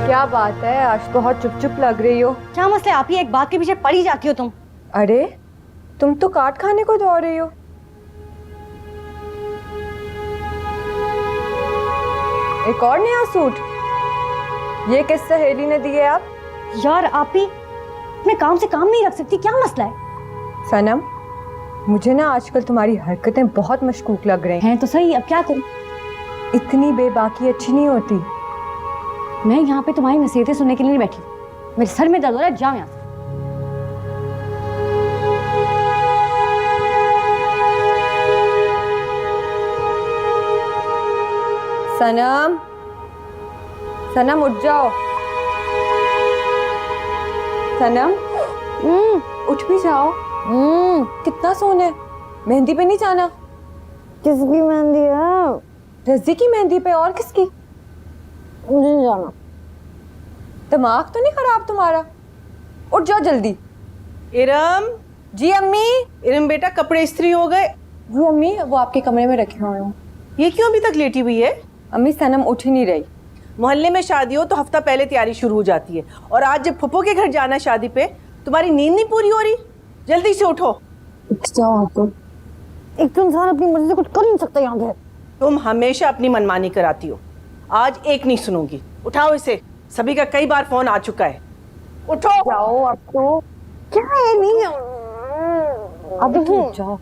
क्या बात है, आज बहुत चुप चुप लग रही हो। क्या मसला है आप ही एक बात के पीछे पड़ी जाती हो तुम। अरे तुम तो काट खाने को दौड़ रही हो। एक और नया सूट, ये किस सहेली ने दिए आप? यार आप ही अपने काम से काम नहीं रख सकती, क्या मसला है? सनम, मुझे ना आजकल तुम्हारी हरकतें बहुत मशकूक लग रही हैं। हैं तो सही, अब क्या करूं? इतनी बेबाकी अच्छी नहीं होती। मैं यहाँ पे तुम्हारी नसीहतें सुनने के लिए नहीं बैठी, मेरे सर में दर्द हो रहा है, जाओ यहाँ से। सनम, सनम उठ जाओ। सनम उठ भी जाओ। कितना सोना है, मेहंदी पे नहीं जाना? किसकी मेहंदी है? रज़ी की मेहंदी पे, और किसकी? मुझे नहीं जाना। दिमाग तो नहीं खराब तुम्हारा? उठ जाओ जल्दी। इरम। जी अम्मी। इरम बेटा, कपड़े इस्त्री हो गए? जी अम्मी, वो आपके कमरे में रखे हुए हैं। ये क्यों अभी तक लेटी हुई है? अम्मी सनम उठ ही नहीं रही। मोहल्ले में शादी हो तो हफ्ता पहले तैयारी शुरू हो जाती है, और आज जब फुप्पो के घर जाना है शादी पे, तुम्हारी नींद नहीं पूरी हो रही? जल्दी से उठो। एक तो इंसान अपनी मर्जी से कुछ कर नहीं सकता यहाँ पे। तुम हमेशा अपनी मनमानी कराती हो, आज एक नहीं सुनूंगी। उठाओ इसे, सभी का कई बार फोन आ चुका है। उठो। जाओ अब तो। क्या है, नहीं अब तो जाओ।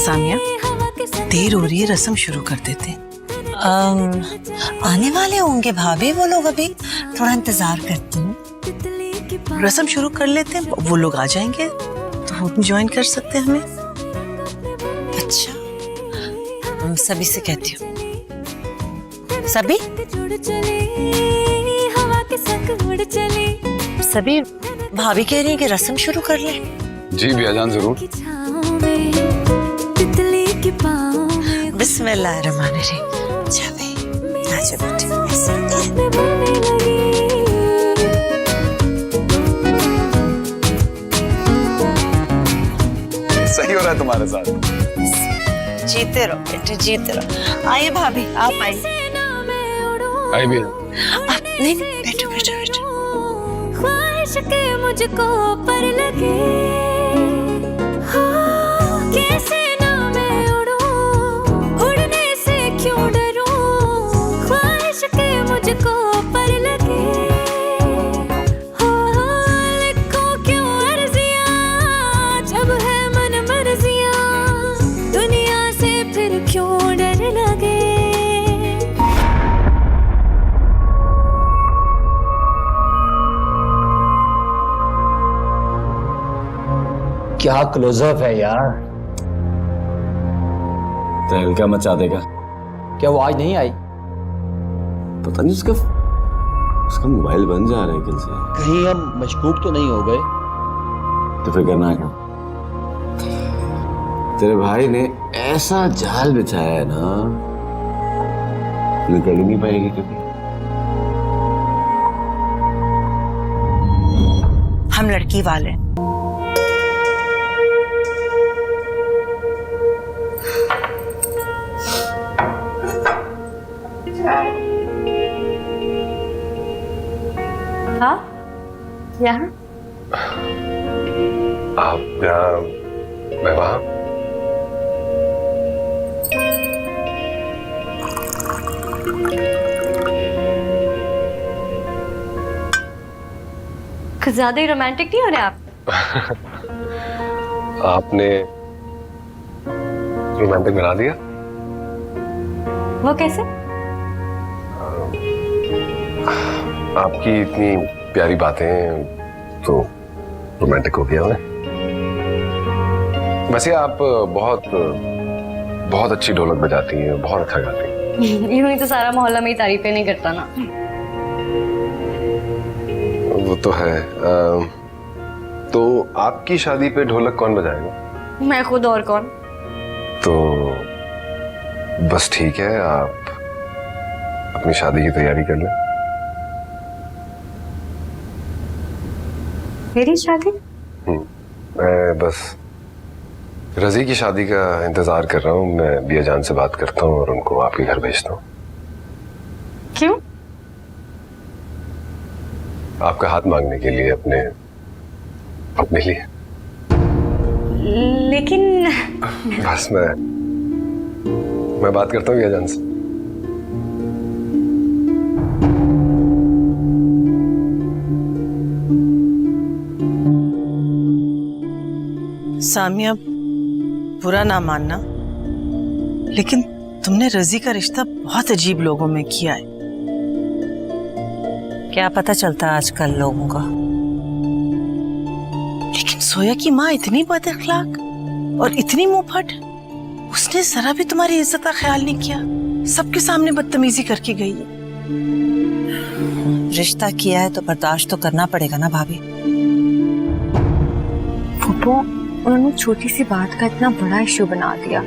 सानिया, देर हो रही है, रस्म शुरू कर देते। आने वाले होंगे भाभी वो लोग, अभी थोड़ा इंतजार करती हूँ। रस्म शुरू कर लेते हैं, वो लोग आ जाएंगे तो वो भी ज्वाइन कर सकते हैं हमें। अच्छा, सभी से कहती हूँ। सभी सभी भाभी कह रही है कि रस्म शुरू कर ले। जी भैयाजान, जरूर। बिस्मिल्लाहिर्रहमानिर्रहीम। अच्छा बेटे, सही हो रहा है तुम्हारे साथ। जीते रहो बेटे, जीते रहो। आइए भाभी, आप आइए। आई भी। नहीं, बैठो बैठो बैठो। ख्वाहिश के मुझको पर लगे, हाँ, कैसे ना मैं उड़ूं, उड़ने से क्यों डरूं, ख्वाहिश के मुझको पर लगे, हाँ, लिखो क्यों अर्जियां, जब है मन मर्जियां, दुनिया से फिर क्यों डर लगे। क्या क्लोजअप है यार, तहलका मचा देगा। क्या वो आज नहीं आई? पता नहीं, उसका मोबाइल बंद जा रहा है कल से। कहीं हम मशकूक तो नहीं हो गए? तो फिर करना क्या? तेरे भाई ने ऐसा जाल बिछाया है ना, निकल ही नहीं पाएगी कभी। हम लड़की वाले हाँ, यहाँ आप यहाँ, मैं वहाँ। कुछ ज्यादा ही रोमांटिक नहीं हो रहे आप? आपने रोमांटिक बना दिया। वो कैसे? आपकी इतनी प्यारी बातें तो रोमांटिक हो गया मैं। वैसे आप बहुत बहुत अच्छी ढोलक बजाती हैं, बहुत अच्छा गाती हैं। यूं ही तो सारा मोहल्ला मेरी तारीफें नहीं करता ना। वो तो है। तो आपकी शादी पे ढोलक कौन बजाएगा? मैं खुद, और कौन। तो बस ठीक है, आप अपनी शादी की तैयारी कर लें। मेरी शादी? मैं बस रजी की शादी का इंतजार कर रहा हूँ। मैं बिया जान से बात करता हूँ और उनको आपके घर भेजता हूँ। क्यों? आपका हाथ मांगने के लिए, अपने लिए। लेकिन बस मैं बात करता हूँ बिया जान से। सामिया, बुरा ना मानना, लेकिन तुमने रजी का रिश्ता बहुत अजीब लोगों में किया है। क्या पता चलता है आजकल लोगों का। लेकिन सोया की माँ इतनी बदअखलाक और इतनी मुंहफट, उसने जरा भी तुम्हारी इज्जत का ख्याल नहीं किया। सबके सामने बदतमीजी करके गई है। रिश्ता किया है तो बर्दाश्त तो करना पड़ेगा ना भाभी। फूफो, उन्होंने छोटी सी बात का इतना बड़ा इश्यू बना दिया।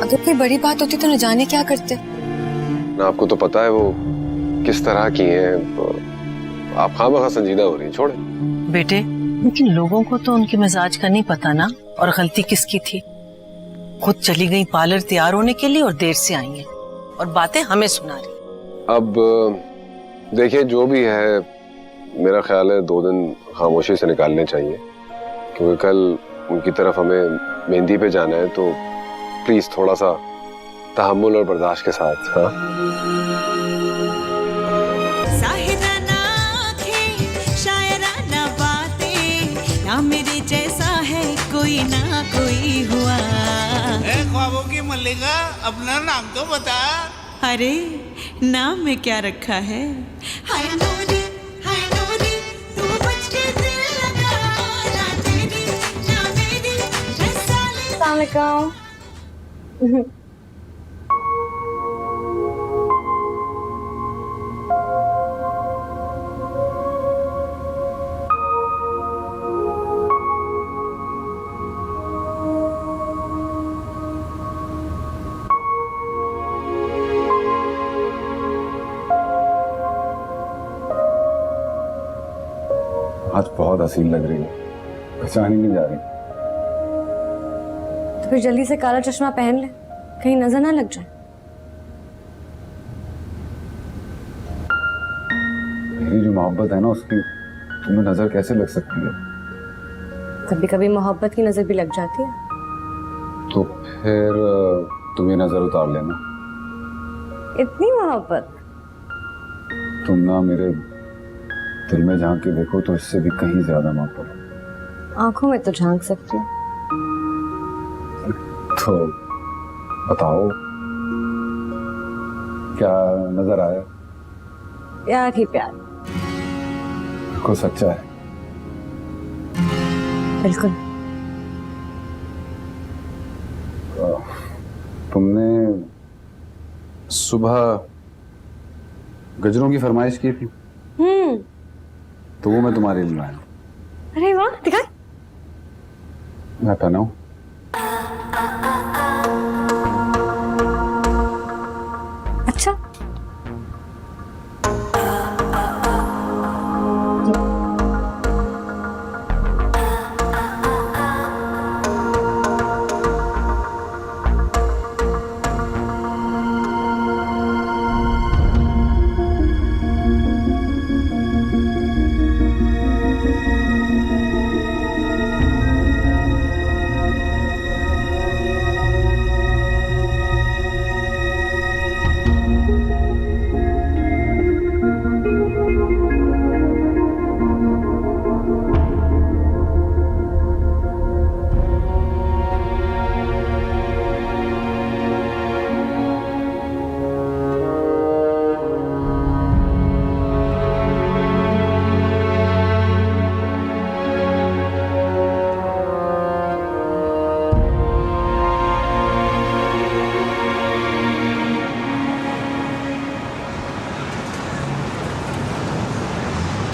अगर कोई बड़ी बात होती तो न जाने क्या करते। ना आपको तो पता है वो किस तरह की हैं। आप खामखा संजीदा हो रही हैं, छोड़े। बेटे, लेकिन लोगों को तो उनके मिजाज का नहीं पता ना, और गलती किसकी थी। खुद चली गई पार्लर तैयार होने के लिए और देर से आई हैं और बातें हमें सुना रही। अब देखिए, जो भी है, मेरा ख्याल है 2 दिन खामोशी से निकालने चाहिए, क्योंकि कल उनकी तरफ हमें मेहंदी पे जाना है। तो प्लीज थोड़ा सा तहम्मुल और बर्दाश्त के साथ। हाँ, साहिदाना आँखें, शायराना बातें, ना मेरे जैसा है कोई ना कोई हुआ। ख्वाबों की मल्लिका, अपना नाम तो बता। अरे नाम में क्या रखा है? हाय नूरी, तू बच के दिल लगा, ना तेरी ना मेरी, मैं साले। अस्सलाम वालेकुम। आज बहुत हसीन लग रही है, पहचान ही नहीं जा रही। तो फिर जल्दी से काला चश्मा पहन ले, कहीं नजर ना लग जाए। मेरी जो मोहब्बत है ना, उसकी तुम्हें नजर कैसे लग सकती है? कभी कभी मोहब्बत की नजर भी लग जाती है। तो फिर तुम ये नजर उतार लेना। इतनी मोहब्बत? तुम ना मेरे दिल में झांक के देखो तो इससे भी कहीं ज्यादा मोहब्बत। आंखों में तो झांक सकती हूँ। तो बताओ, क्या नजर आया? प्यार ही प्यार। को सच्चा है? बिल्कुल। तुमने सुबह गजरों की फरमाइश की थी, तो वो मैं तुम्हारे लिए लाया। अरे वाह, दिखा। मैं पहनाऊं? अच्छा।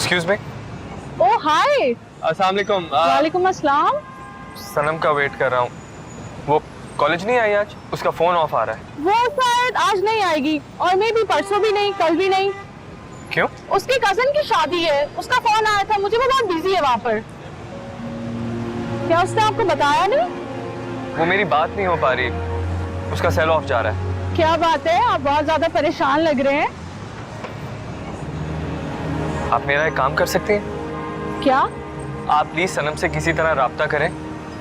Excuse me. Oh hi. अस्सलाम वालेकुम। वालेकुम अस्सलाम। सनम का वेट कर रहा हूँ, वो कॉलेज नहीं आई आज, उसका फोन ऑफ आ रहा है। वो शायद आज नहीं आएगी और मैं भी परसों भी नहीं, कल भी नहीं। क्यों? उसकी कजन की शादी है, उसका फोन आया था मुझे, वो बहुत बिजी है वहाँ पर। क्या उसने आपको बताया नहीं? वो मेरी बात नहीं हो पा रही, उसका सेल ऑफ जा रहा है। क्या बात है, आप बहुत ज्यादा परेशान लग रहे हैं। आप मेरा एक काम कर सकते हैं? क्या? आप प्लीज सनम से किसी तरह राब्ता करें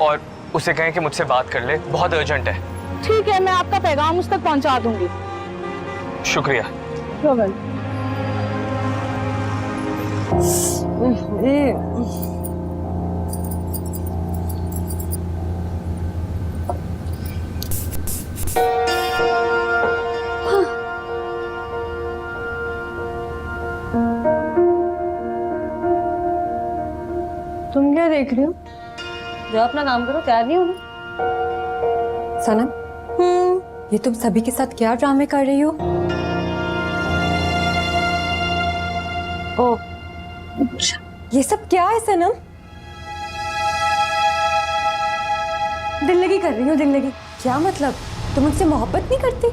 और उसे कहें कि मुझसे बात कर ले, बहुत अर्जेंट है। ठीक है, मैं आपका पैगाम उस तक पहुँचा दूंगी। शुक्रिया। तुम क्या देख रही हो? जो अपना काम करो, तैयार नहीं होना। सनम, ये तुम सभी के साथ क्या ड्रामे कर रही हो? ओ, ये सब क्या है सनम? दिल लगी कर रही हो, दिल लगी। क्या मतलब? तुम मुझसे मोहब्बत नहीं करती?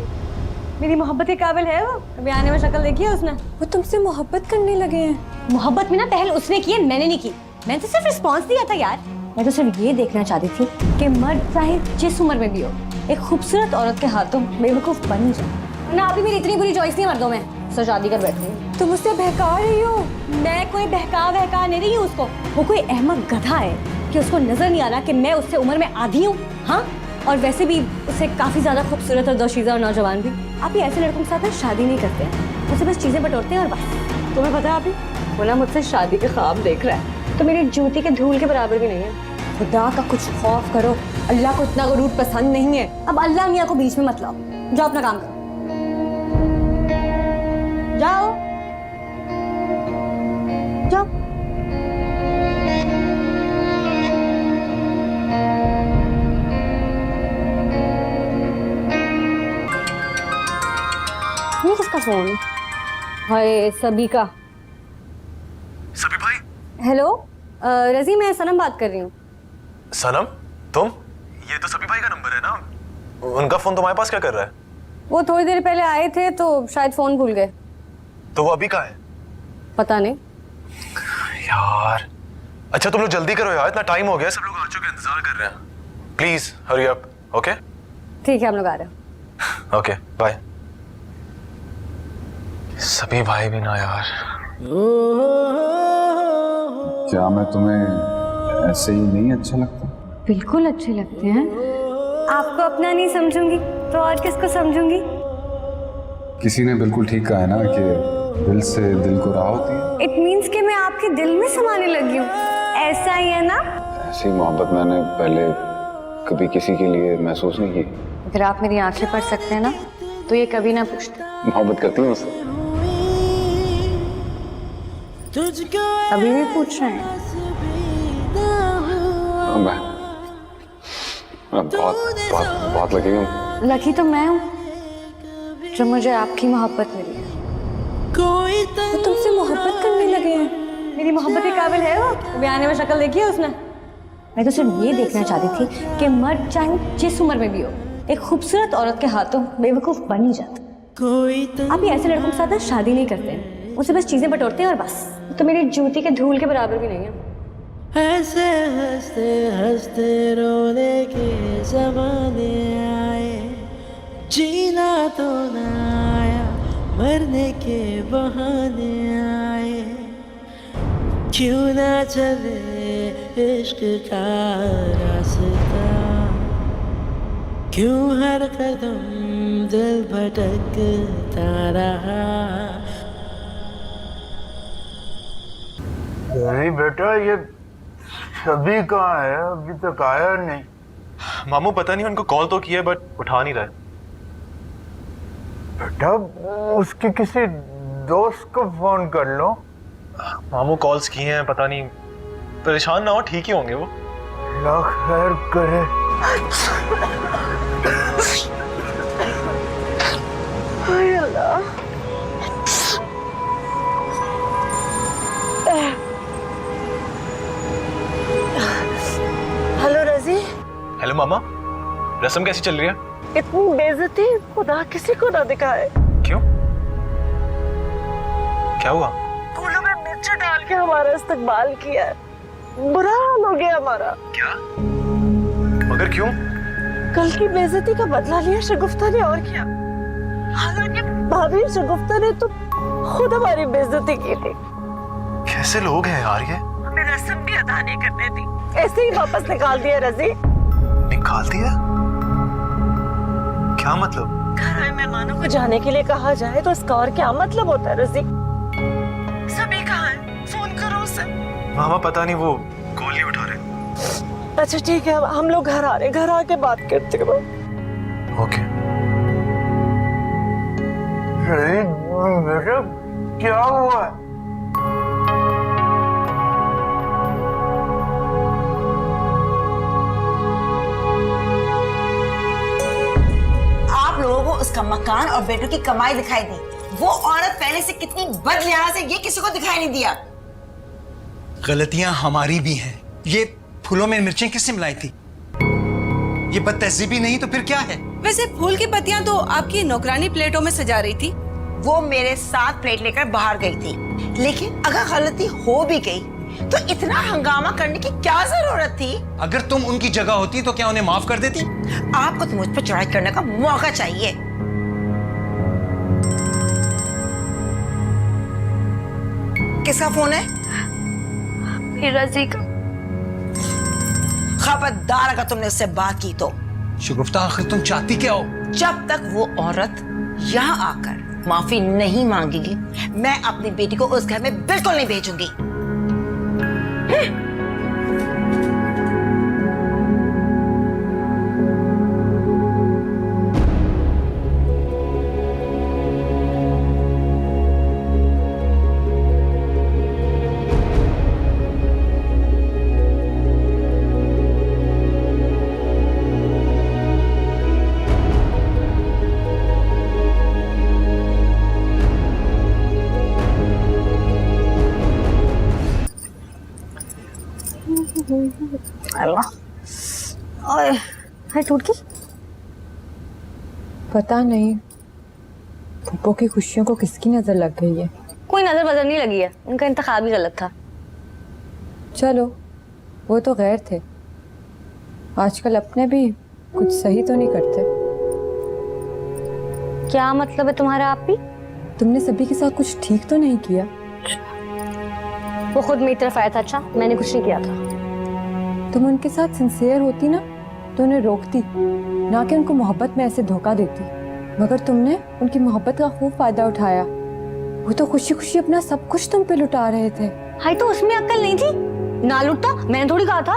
मेरी मोहब्बत के काबिल है वो? अभी आने में शक्ल देखी है उसने। वो तुमसे मोहब्बत करने लगे हैं। मोहब्बत में ना पहल उसने की है, मैंने नहीं की। मैंने तो सिर्फ रिस्पॉन्स दिया था यार। मैं तो सिर्फ ये देखना चाहती थी कि मर्द चाहे जिस उम्र में भी हो, एक खूबसूरत औरत के हाथों बेवकूफ बन जाए ना। अभी मेरी इतनी बुरी चॉइस नहीं मर्दों में, सो शादी कर बैठी हूँ। तुम उससे बहका रही हो? मैं कोई बहका नहीं रही हूँ उसको। वो कोई अहमक गधा है कि उसको नजर नहीं आ रहा कि मैं उससे उम्र में आधी हूँ। हाँ, और वैसे भी उसे काफी ज्यादा खूबसूरत और दोशीज़ा और नौजवान भी। आप ही ऐसे लड़कों के साथ शादी नहीं करते हैं, उसे बस चीजें बटोरते हैं और बस। तुम्हें पता है अभी वो ना मुझसे शादी के ख्वाब देख रहा है, तो मेरी जूती के धूल के बराबर भी नहीं है। खुदा का कुछ खौफ करो, अल्लाह को इतना गरूर पसंद नहीं है। अब अल्लाह मियाँ को बीच में मत लाओ, जाओ अपना काम करो, जाओ जाओ। ये किसका फोन? हाय, सभी का। सभी भाई? हेलो रजी, मैं सनम बात कर रही हूँ। सनम, तुम? ये तो सभी भाई का नंबर है ना? उनका फोन तुम्हारे पास क्या कर रहा है? वो थोड़ी देर पहले आए थे तो शायद फोन भूल गए। तो वो अभी कहाँ है? पता नहीं यार। अच्छा तुम लोग जल्दी करो यार, इतना टाइम हो गया, सब लोग आ चुके हैं, इंतजार कर रहे हैं। Please hurry up. ओके ठीक है, हम लोग आ रहे हैं। Okay bye. सभी भाई भी ना यार। क्या मैं तुम्हें ऐसे ही नहीं अच्छा लगता? बिल्कुल अच्छे लगते हैं। आपको अपना नहीं समझूंगी तो और किसको समझूंगी? किसी ने बिल्कुल ठीक कहा है ना कि दिल से दिल को राह होती है। इट मीन्स कि मैं आपके दिल में समाने लगी हूँ, ऐसा ही है ना? ऐसी मोहब्बत मैंने पहले कभी किसी के लिए महसूस नहीं की। अगर आप मेरी आंखें पढ़ सकते हैं ना तो ये कभी ना पूछते। मोहब्बत करती हूँ उससे। अभी भी पूछ रहे हैं? मैं बहुत बहुत बहुत लकी हूँ। लकी तो मैं हूँ जो मुझे आपकी मोहब्बत मिली है। वो तुमसे मोहब्बत करने लगे हैं। मेरी मोहब्बत के काबिल है वो? अभी आने में शक्ल देखी है उसने। मैं तो सिर्फ ये देखना चाहती थी कि मर्द चाहे जिस उम्र में भी हो, एक खूबसूरत औरत के हाथों बेवकूफ बन ही जाता। आप ही ऐसे लड़कों के साथ शादी नहीं करते हैं, उसे बस चीजें बटोरते हैं और बस। तो मेरी जूती के धूल के बराबर भी नहीं है। ऐसे हंसते हंसते रोने के जमाने आए, जीना तो ना आया, मरने के बहाने आए। क्यों ना चले इश्क का रास्ता, क्यों हर कदम दिल भटकता रहा। अरे बेटा, ये सभी कहाँ है? अभी तक आया नहीं। मामू पता नहीं, उनको कॉल तो किया बट उठा नहीं रहा है। बेटा, उसके किसी दोस्त को फोन कर लो। मामू कॉल्स किए हैं, पता नहीं, परेशान ना हो, ठीक ही होंगे वो। अल्लाह खैर करे। हाय अल्लाह। हेलो मामा, रस्म कैसी चल रही है? इतनी बेइज्जती खुदा किसी को ना दिखाए। क्यों? क्या हुआ? फूलों में मिर्च डाल के हमारा इस्तकबाल किया है, बुरा हाल हो गया हमारा। क्या? मगर क्यों? कल की बेइज्जती का बदला लिया शगुफ्ता ने, और क्या। हालांकि भाभी शगुफ्ता ने तो खुद हमारी बेइज्जती की थी। कैसे लोग हैं यार ये? हमें रस्म भी अदा नहीं करने दी, ऐसे ही वापस निकाल दिया। रजी निकाल दिया? क्या मतलब? घर आए मेहमानों को जाने के लिए कहा जाए तो इसका और क्या मतलब होता है? रजी सभी कहाँ है? फोन करो उसे। मामा पता नहीं, वो कॉल नहीं उठा रहे। अच्छा ठीक है, हम लोग घर आ रहे, घर आके बात करते हैं। ओके। बेटा क्या हुआ है? आप लोगों को उसका मकान और बेटों की कमाई दिखाई दी, वो औरत पहले से कितनी बदलिहाज है ये किसी को दिखाई नहीं दिया। गलतियां हमारी भी हैं। ये फूलों में मिर्चें किसने मिलाई थी? ये बदतहजीबी नहीं तो फिर क्या है? वैसे फूल की पत्तियां तो आपकी नौकरानी प्लेटों में सजा रही थी। वो मेरे साथ प्लेट लेकर बाहर गई थी, लेकिन अगर गलती हो भी गई तो इतना हंगामा करने की क्या जरूरत थी? अगर तुम उनकी जगह होती तो क्या उन्हें माफ कर देती? आपको तो मुझ पर चढ़ाई करने का मौका चाहिए। किसका फोन है? रजी का। खबरदार अगर तुमने उससे बात की तो। शगुफ्ता आखिर तुम चाहती क्या हो? जब तक वो औरत यहाँ आकर माफी नहीं मांगेगी, मैं अपनी बेटी को उस घर में बिल्कुल नहीं भेजूंगी। हाय टूट गई। पता नहीं फूफो की खुशियों को किसकी नजर लग गई है। कोई नजर बजर नहीं लगी है, उनका इंतखाब ही गलत था। चलो वो तो गैर थे, आजकल अपने भी कुछ सही तो नहीं करते। क्या मतलब है तुम्हारा? आप भी तुमने सभी के साथ कुछ ठीक तो नहीं किया? वो खुद मेरी तरफ आया था। अच्छा मैंने कुछ नहीं किया था। तुम उनके साथ सिंसियर होती ना तो उन्हें रोकती, ना कि उनको मोहब्बत में ऐसे धोखा देती। मगर तुमने उनकी मोहब्बत का खूब फायदा उठाया। वो तो खुशी खुशी अपना सब कुछ तुम पे लुटा रहे थे। हाय तो उसमें अक्ल नहीं थी? ना लुटता, मैंने थोड़ी कहा था।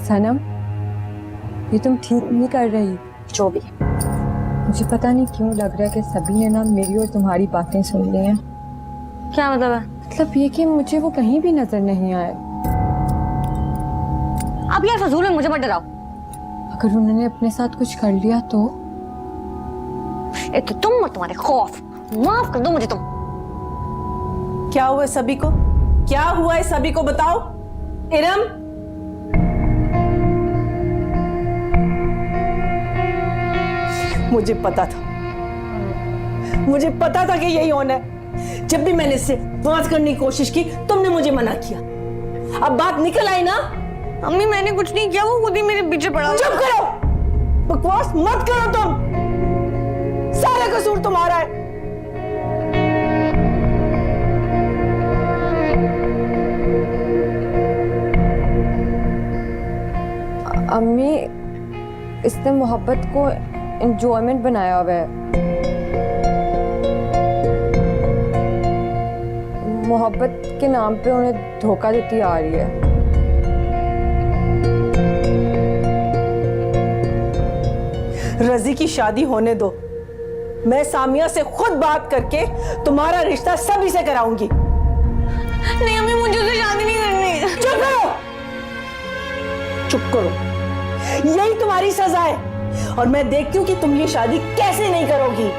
सनम ये तुम ठीक नहीं कर रही। जो भी मुझे पता नहीं क्यों लग रहा है कि सभी ने ना मेरी और तुम्हारी बातें सुन ली हैं। क्या मतलब है? मतलब ये कि मुझे वो कहीं भी नजर नहीं आए। अब यार फजूल में मुझे मत डराओ। अगर उन्होंने अपने साथ कुछ कर लिया तो? तो तुम और तुम्हारे खौफ, माफ कर दो मुझे तुम। क्या हुआ है सभी को? क्या हुआ है सभी को बताओ। इरम मुझे पता था कि यही होना है। जब भी मैंने इससे बात करने की कोशिश की तुमने मुझे मना किया। अब बात निकल आई ना। अम्मी मैंने कुछ नहीं किया, वो खुद ही मेरे पीछे पड़ा। चुप करो, बकवास मत करो तुम। सारा कसूर तुम्हारा है। अम्मी इसने मोहब्बत को एंजॉयमेंट बनाया हुआ है। मोहब्बत के नाम पे उन्हें धोखा देती आ रही है। रजी की शादी होने दो, मैं सामिया से खुद बात करके तुम्हारा रिश्ता सभी से कराऊंगी। नहीं अम्मी मुझे उससे शादी नहीं करनी। चुप करो, चुप करो, यही तुम्हारी सजा है। और मैं देखती हूँ कि तुम ये शादी कैसे नहीं करोगी।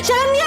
शर्म नहीं